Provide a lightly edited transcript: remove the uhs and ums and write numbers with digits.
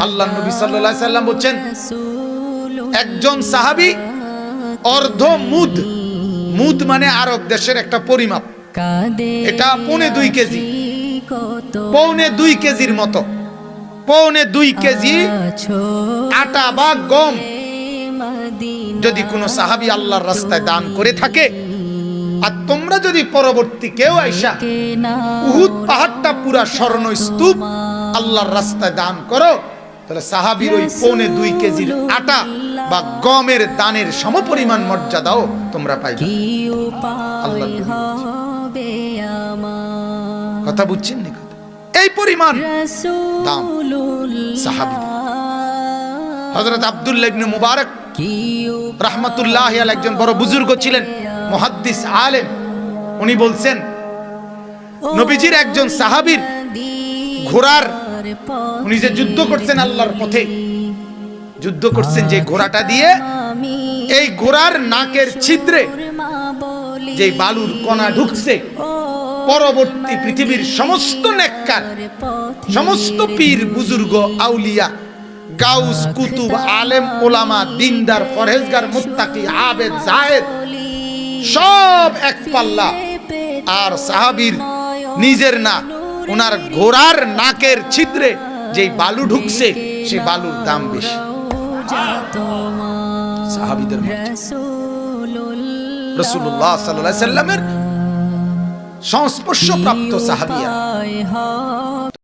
আল্লাহ নবী সাল্লাল্লাহু আলাইহি সাল্লাম বলেন একজন সাহাবী অর্ধ মুদ, মুদ মানে আরব দেশের একটা পরিমাপ, এটা 2.5 কেজি, 2.5 কেজির মতো, 2.5 কেজি আটা বা গম যদি কোনো সাহাবী আল্লাহর রাস্তায় দান করে থাকে, আর তোমরা যদি পরবর্তী কেউ আইসা উহুদ পাহাড়টা পুরা স্বর্ণ স্তূপ আল্লাহর রাস্তায় দান করো, তাহলে সাহাবীর ওই 2.5 কেজির আটা বা গমের দানের সমপরিমাণ মর্যাদাও তোমরা পাইবে। আল্লাহ কথা বুঝছেন নি? এই পরিমাণ দাম সাহাবী। হযরত আব্দুল্লাহ ইবনে মুবারক রাহমাতুল্লাহি আলাইহি একজন বড় বুজুর্গ ছিলেন, মুহাদ্দিস আলেম। উনি বলছেন নবীজির একজন সাহাবীর ঘোড়ার, উনি যে যুদ্ধ করছেন আল্লাহর পথে, যুদ্ধ করছেন যে ঘোড়াটা দিয়ে, এই ঘোড়ার নাকের ছিদ্রে যে বালুর কণা ঢুকছে, পরবর্তী পৃথিবীর সমস্ত নেককার, সমস্ত পীর বুজুর্গ আউলিয়া, গাউস, কুতুব, আলেম, ওলামা, দিনদার, পরহেজগার, মুত্তাকি, আবেদ, জায়েদ সব এক পাল্লা, আর সাহাবীর নিজের না, ওনার ঘোড়ার নাকের ছিদ্রে যেই বালু ঢুকছে সেই বালুর দাম বেশি। সাহাবীদের রাসূলুল্লাহ সাল্লাল্লাহু আলাইহি সাল্লামের সংস্পর্শ প্রাপ্ত সাহাবিয়া।